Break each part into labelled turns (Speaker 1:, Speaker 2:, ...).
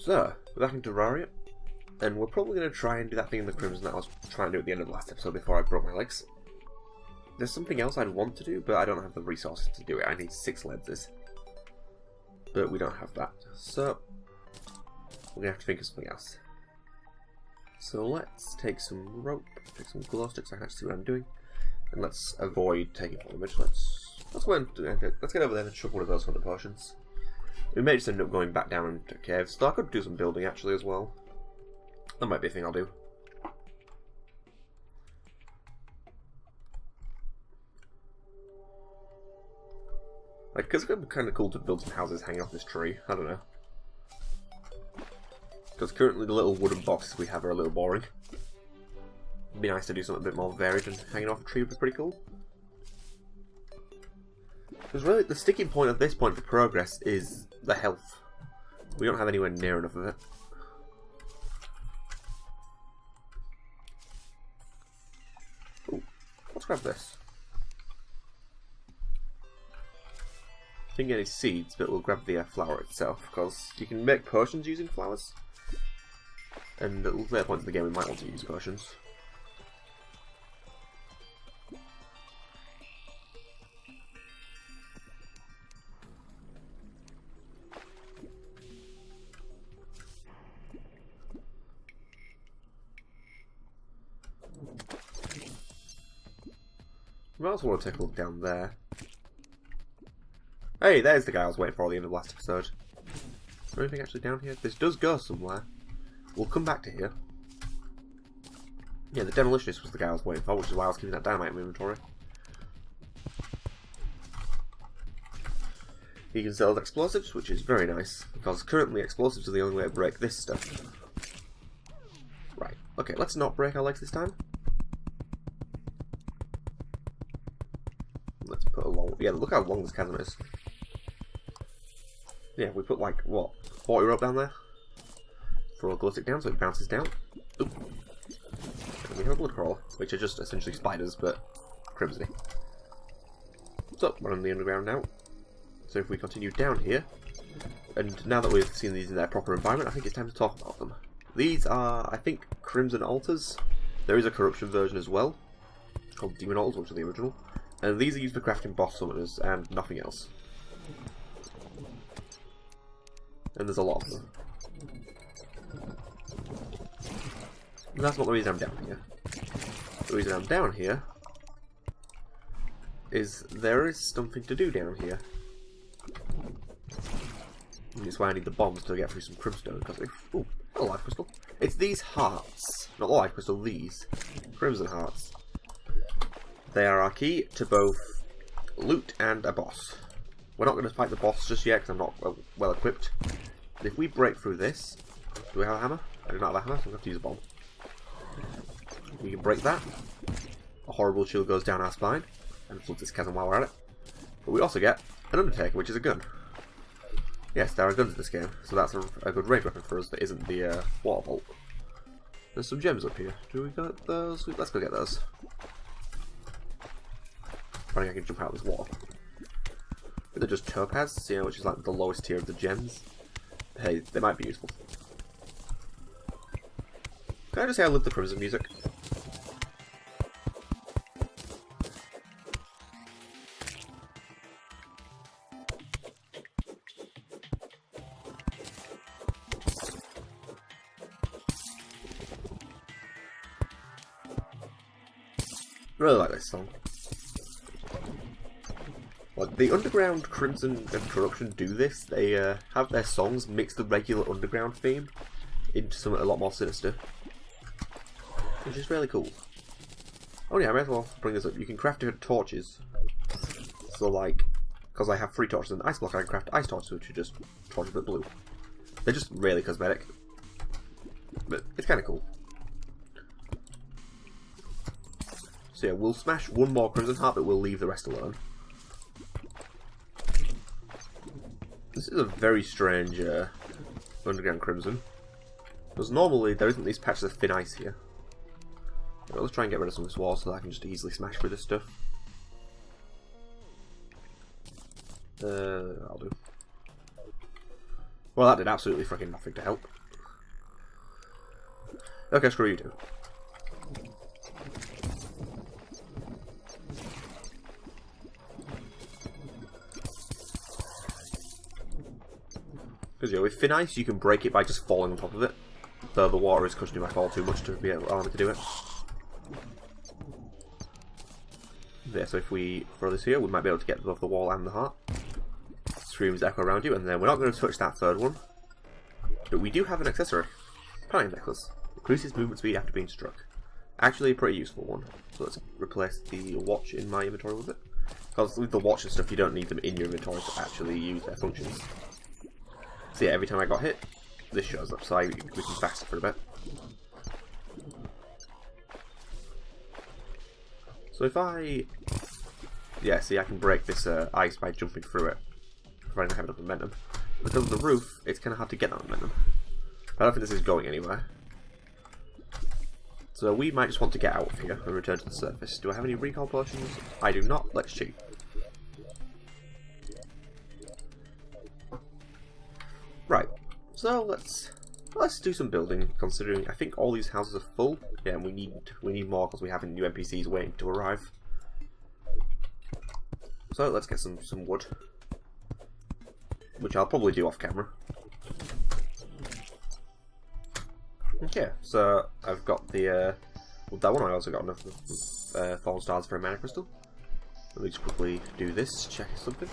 Speaker 1: So, we're back in Terraria, and we're probably going to try and do that thing in the Crimson that I was trying to do at the end of the last episode before I broke my legs. There's something else I'd want to do, but I don't have the resources to do it. I need 6 lenses. But we don't have that. So, we're going to have to think of something else. So let's take some rope, take some glow sticks, I can actually see what I'm doing, and let's avoid taking full damage. Let's get over there and chuck one of those 100 potions. We may just end up going back down into caves, so I could do some building actually as well. That might be a thing I'll do. Like, because it'd be kind of cool to build some houses hanging off this tree. I don't know. Because currently the little wooden boxes we have are a little boring. It'd be nice to do something a bit more varied, and hanging off a tree would be pretty cool. Because really, the sticking point at this point for progress is the health. We don't have anywhere near enough of it. Ooh, let's grab this. Didn't get any seeds, but we'll grab the flower itself, because you can make potions using flowers. And at later points in the game we might want to use potions. We also want to take a look down there. Hey, there's the guy I was waiting for at the end of the last episode. Is there anything actually down here? This does go somewhere. We'll come back to here. Yeah, the demolitionist was the guy I was waiting for, which is why I was keeping that dynamite in my inventory. He can sell explosives, which is very nice, because currently explosives are the only way to break this stuff. Right, okay, let's not break our legs this time. Let's put a long... Yeah, look how long this chasm is. Yeah, we put like, what, 40 rope down there? Throw a glow stick down so it bounces down. Oop. And we have a blood crawler, which are just essentially spiders, but crimsony. So, we're on the underground now. So if we continue down here, and now that we've seen these in their proper environment, I think it's time to talk about them. These are, I think, Crimson Altars. There is a corruption version as well, called Demon Altars, which are the original. And these are used for crafting boss summoners and nothing else. And there's a lot of them. And that's not the reason I'm down here. The reason I'm down here is there is something to do down here. And it's why I need the bombs to get through some crimstone. Because ooh, a life crystal. It's these hearts, not the life crystal. These crimson hearts. They are our key to both loot and a boss. We're not going to fight the boss just yet because I'm not well equipped. But if we break through this, do we have a hammer? I do not have a hammer, so we have to use a bomb. We can break that. A horrible chill goes down our spine and floods this chasm while we're at it. But we also get an Undertaker, which is a gun. Yes, there are guns in this game, so that's a good range weapon for us that isn't the water bolt. There's some gems up here. Do we got those? Let's go get those. I think I can jump out of this water. But they're just topaz, you know, which is like the lowest tier of the gems. Hey, they might be useful. Can I just say I love the Crimson music? I really like this song. Like, the Underground Crimson and Corruption do this. They have their songs mix the regular Underground theme into something a lot more sinister. Which is really cool. Oh yeah, I may as well bring this up. You can craft different torches. So like, because I have 3 torches and ice block, I can craft ice torches, which are just torches but blue. They're just really cosmetic. But it's kind of cool. So yeah, we'll smash one more Crimson Heart, but we'll leave the rest alone. This is a very strange Underground Crimson. Because normally there isn't these patches of thin ice here. Let's try and get rid of some of this wall so that I can just easily smash through this stuff. I'll do. Well, that did absolutely freaking nothing to help. Okay, screw you two. Because, you know, with thin ice, you can break it by just falling on top of it. Though the water is cushioning my fall too much to be able to allow me to do it. There, so if we throw this here, we might be able to get both the wall and the heart. Screams echo around you, and then we're not going to touch that third one. But we do have an accessory. Pine necklace. Increases movement speed after being struck. Actually a pretty useful one. So let's replace the watch in my inventory with it. Because with the watch and stuff, you don't need them in your inventory to actually use their functions. So yeah, every time I got hit, this shows up, so we can fast it for a bit. So if I... Yeah, see, I can break this ice by jumping through it, providing I have enough momentum. Because of the roof, it's kind of hard to get that momentum. I don't think this is going anywhere. So we might just want to get out of here and return to the surface. Do I have any recall potions? I do not. Let's cheat. Right. So let's do some building. Considering I think all these houses are full. Yeah, and we need more because we have new NPCs waiting to arrive. So let's get some wood, which I'll probably do off camera. Okay, so I've got the well, that one. I also got enough fallen stars for a mana crystal. Let me just quickly do this. Check something.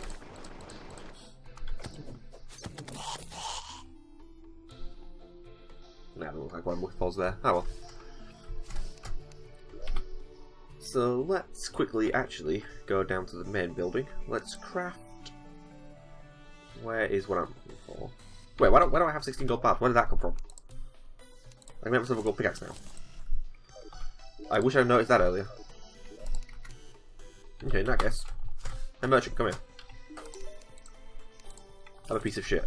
Speaker 1: Nah, it doesn't look like one more falls there. Oh well. So let's quickly actually go down to the main building. Let's craft. Where is what I'm looking for? Wait, why do I have 16 gold bars? Where did that come from? I can have myself a gold pickaxe now. I wish I'd noticed that earlier. Okay, in that case. Hey merchant, come here. I'm a piece of shit.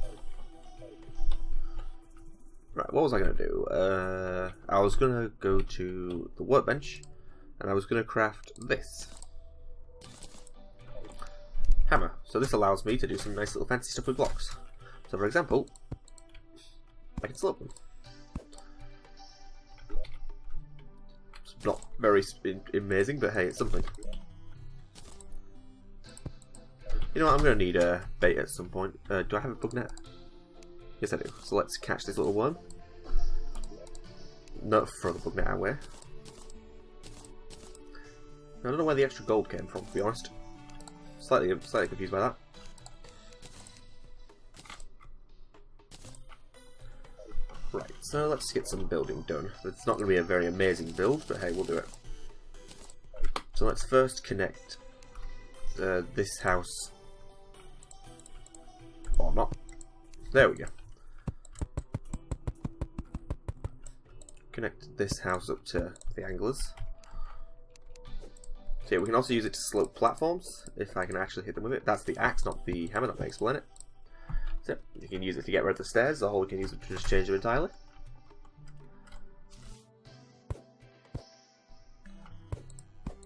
Speaker 1: Right, what was I going to do? I was going to go to the workbench, and I was going to craft this. Hammer. So this allows me to do some nice little fancy stuff with blocks. So for example, I can slope them. It's not very amazing, but hey, it's something. You know what, I'm going to need a bait at some point. Do I have a bug net? Yes I do. So let's catch this little worm. Not throw the bug net our way. I don't know where the extra gold came from, to be honest. Slightly confused by that. Right, so let's get some building done. It's not going to be a very amazing build, but hey, we'll do it. So let's first connect this house. Or not. There we go. Connect this house up to the anglers. So yeah, we can also use it to slope platforms, if I can actually hit them with it. That's the axe, not the hammer, that may explain it. So you can use it to get rid of the stairs, or we can use it to just change them entirely.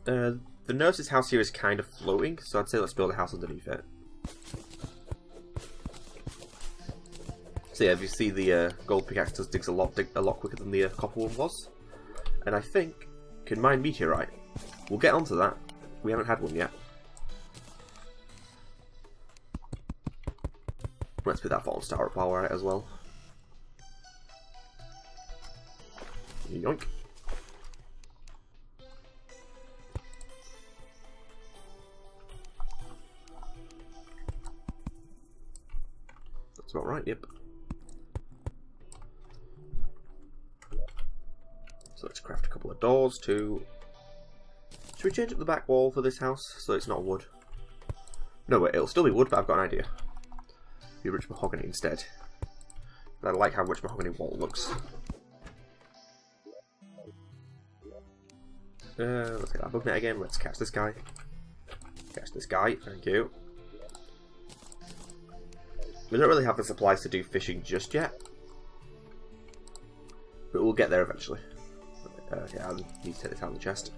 Speaker 1: The nurse's house here is kind of floating, so I'd say let's build a house underneath it. So yeah, if you see the gold pickaxe does digs a lot quicker than the copper one was. And I think can mine meteorite. We'll get onto that. We haven't had one yet. Let's put that fallen star up while we're at it as well. Yoink. That's about right, yep. So let's craft a couple of doors too. Should we change up the back wall for this house so it's not wood? No, wait, it'll still be wood, but I've got an idea. Be rich mahogany instead. I like how rich mahogany wall looks. Let's get that bug net again. Let's catch this guy. Catch this guy, thank you. We don't really have the supplies to do fishing just yet, but we'll get there eventually. Okay, I need to take this out of the chest.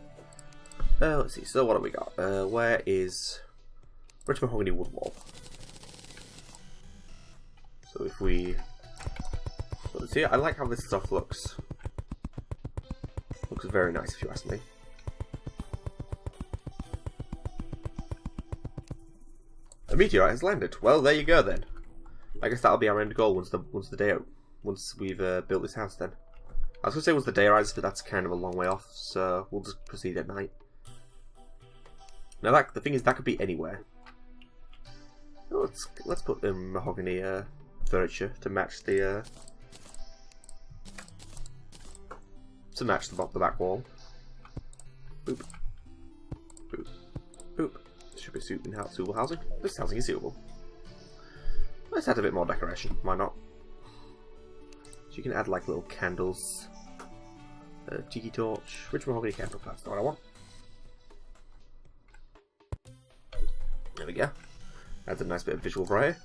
Speaker 1: Let's see, so what have we got? Where is Rich Mahogany Wood Wall? So if we... Let's see, I like how this stuff looks. Looks very nice if you ask me. A meteorite has landed. Well, there you go then. I guess that'll be our end goal once we've built this house then. I was going to say once the day arrives, but that's kind of a long way off, so we'll just proceed at night. Now the thing is, that could be anywhere. Let's put the mahogany furniture to match the the back wall. Boop. Boop. Boop. This should be suitable housing. This housing is suitable. Let's add a bit more decoration. Why not? So you can add like little candles. Tiki torch. Rich mahogany candle. That's not what I want. There we go. Adds a nice bit of visual variety.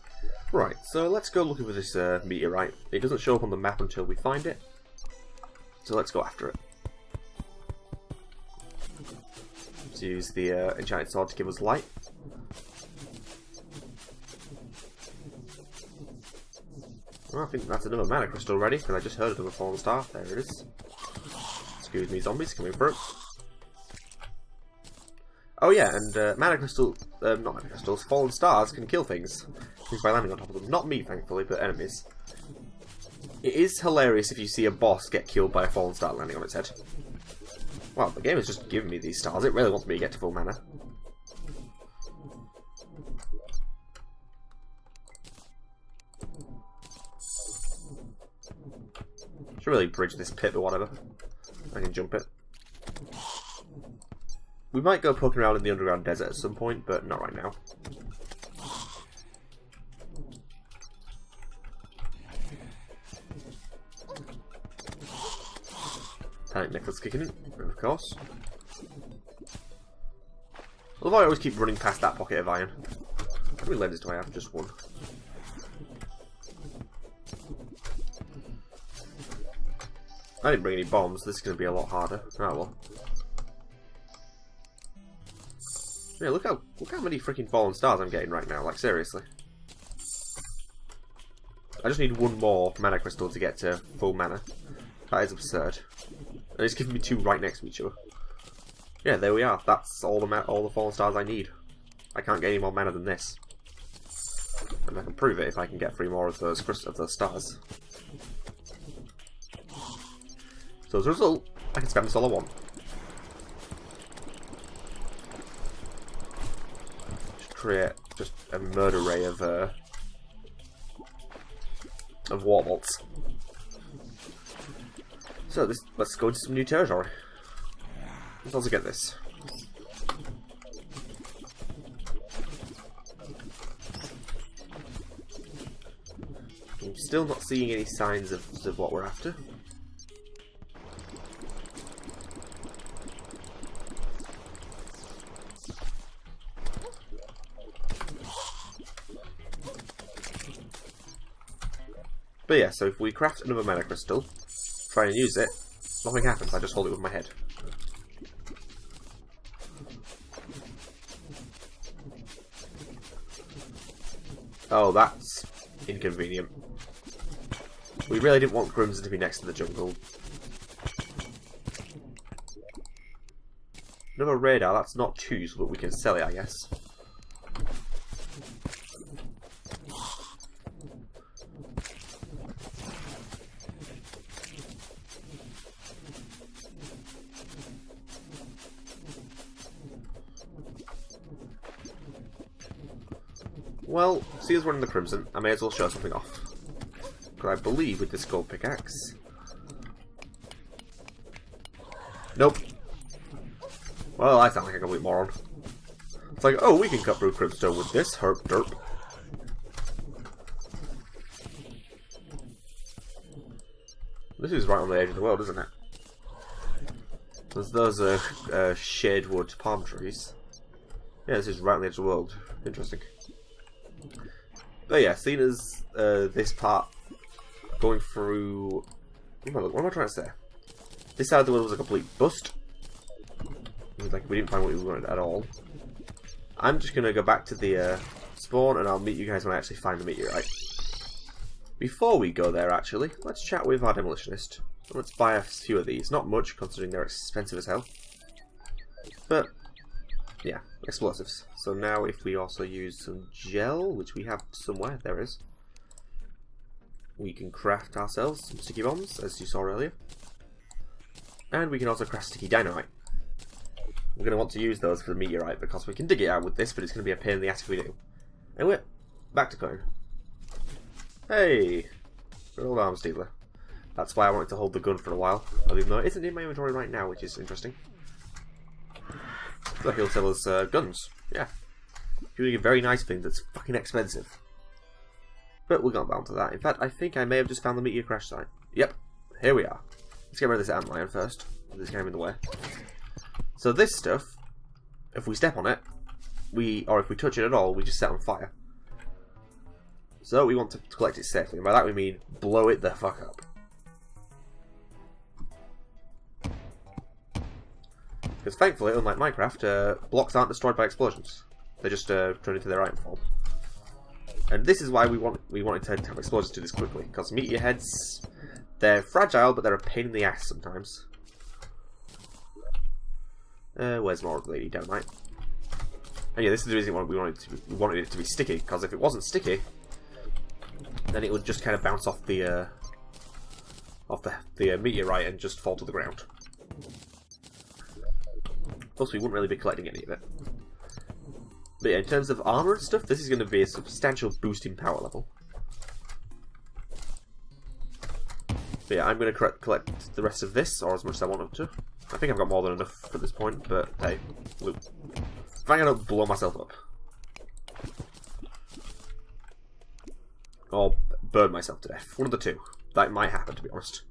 Speaker 1: Right, so let's go looking for this meteorite. It doesn't show up on the map until we find it. So let's go after it. Let's use the enchanted sword to give us light. Well, I think that's another mana crystal ready, because I just heard of a fallen star. There it is. Excuse me, zombies coming through. Oh yeah, and mana crystal, not mana crystals, fallen stars can kill things by landing on top of them. Not me, thankfully, but enemies. It is hilarious if you see a boss get killed by a fallen star landing on its head. Well, the game has just given me these stars. It really wants me to get to full mana. Should really bridge this pit or whatever. I can jump it. We might go poking around in the underground desert at some point, but not right now. Panic Necklace kicking in, of course. Although I always keep running past that pocket of iron. How many lenses do I have? Just one. I didn't bring any bombs. This is going to be a lot harder. Oh well. Yeah, look how many freaking fallen stars I'm getting right now. Like seriously. I just need one more mana crystal to get to full mana. That is absurd. And it's giving me two right next to each other. Yeah, there we are. That's all the fallen stars I need. I can't get any more mana than this. And I can prove it if I can get 3 more of those stars. So as a result, I can spend this all I want. Just create just a murder ray of war bolts. So let's go into some new territory. Let's also get this. I'm still not seeing any signs of what we're after. But yeah, so if we craft another mana crystal, try and use it, nothing happens, I just hold it with my head. Oh, that's inconvenient. We really didn't want Crimson to be next to the jungle. Another radar, that's not too useful, but we can sell it, I guess. Well, see us running the Crimson, I may as well show something off. Because I believe with this gold pickaxe... Nope. Well, I sound like a complete moron. It's like, oh, we can cut through Crimstone with this, herp derp. This is right on the edge of the world, isn't it? There's those shade wood palm trees. Yeah, this is right on the edge of the world. Interesting. But yeah, seeing as this part going through... What am I trying to say? This side of the world was a complete bust. Like, we didn't find what we wanted at all. I'm just going to go back to the spawn and I'll meet you guys when I actually find the meteorite. Before we go there, actually, let's chat with our demolitionist. Let's buy a few of these. Not much, considering they're expensive as hell. But, yeah, explosives. So now if we also use some gel, which we have somewhere, there is. We can craft ourselves some sticky bombs, as you saw earlier. And we can also craft sticky dynamite. We're going to want to use those for the meteorite, because we can dig it out with this, but it's going to be a pain in the ass if we do. Anyway, back to code. Hey! Good old arms dealer. That's why I wanted to hold the gun for a while, even though it isn't in my inventory right now, which is interesting. So he'll sell us guns. Yeah. Doing a very nice thing that's fucking expensive. But we'll get down to that. In fact, I think I may have just found the meteor crash site. Yep, here we are. Let's get rid of this antlion first. This game in the way. So this stuff, if we step on it, or if we touch it at all, we just set on fire. So we want to collect it safely, and by that we mean blow it the fuck up. Because thankfully, unlike Minecraft, blocks aren't destroyed by explosions. They just turn into their item form. And this is why we wanted to have explosions do this quickly, because meteor heads, they're fragile, but they're a pain in the ass sometimes. Where's more of the lady dynamite? And yeah, this is the reason why we wanted it to be sticky, because if it wasn't sticky, then it would just kind of bounce off the meteorite and just fall to the ground. Plus, we wouldn't really be collecting any of it. But yeah, in terms of armor and stuff, this is going to be a substantial boost in power level. But yeah, I'm going to collect the rest of this, or as much as I want to. I think I've got more than enough at this point, but hey, loot. If I'm going to blow myself up. Or burn myself to death. One of the two. That might happen, to be honest.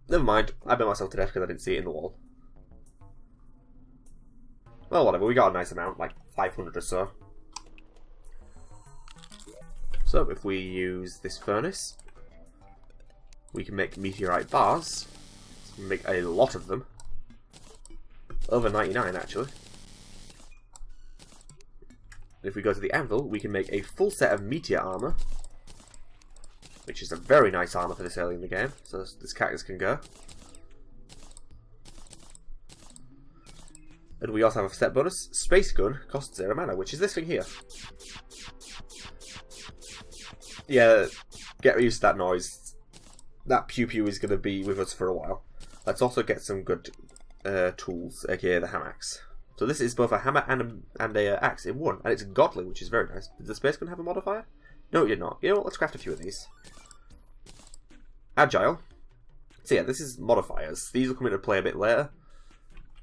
Speaker 1: Never mind, I burnt myself to death because I didn't see it in the wall. Well, whatever, we got a nice amount, like 500 or so. So, if we use this furnace, we can make meteorite bars. Make a lot of them. Over 99, actually. If we go to the anvil, we can make a full set of meteor armor. Which is a very nice armor for this early in the game, so this cactus can go. And we also have a set bonus. Space gun costs 0 mana, which is this thing here. Yeah, get used to that noise. That pew pew is going to be with us for a while. Let's also get some good tools, aka the hammer axe. So this is both a hammer and a axe in one, and it's godly, which is very nice. Did the space gun have a modifier? No, it did not. You know what? Let's craft a few of these. Agile. So yeah, this is modifiers. These will come into play a bit later,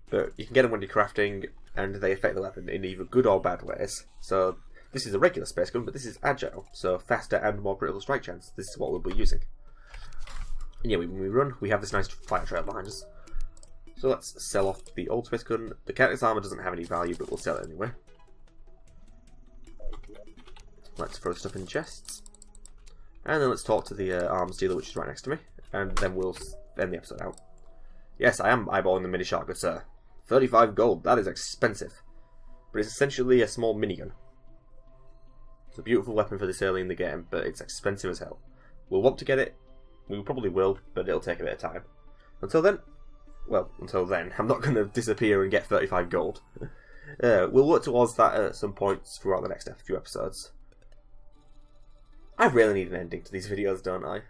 Speaker 1: but you can get them when you're crafting, and they affect the weapon in either good or bad ways. So this is a regular space gun, but this is agile, so faster and more critical strike chance. This is what we'll be using. And yeah, when we run, we have this nice fire trail behind us. So let's sell off the old space gun. The cactus armor doesn't have any value, but we'll sell it anyway. Let's throw stuff in chests. And then let's talk to the arms dealer, which is right next to me. And then we'll end the episode out. Yes, I am eyeballing the mini shotgun, sir. 35 gold, that is expensive. But it's essentially a small minigun. It's a beautiful weapon for this early in the game, but it's expensive as hell. We'll want to get it. We probably will, but it'll take a bit of time. Until then, I'm not going to disappear and get 35 gold. We'll work towards that at some points throughout the next few episodes. I really need an ending to these videos, don't I?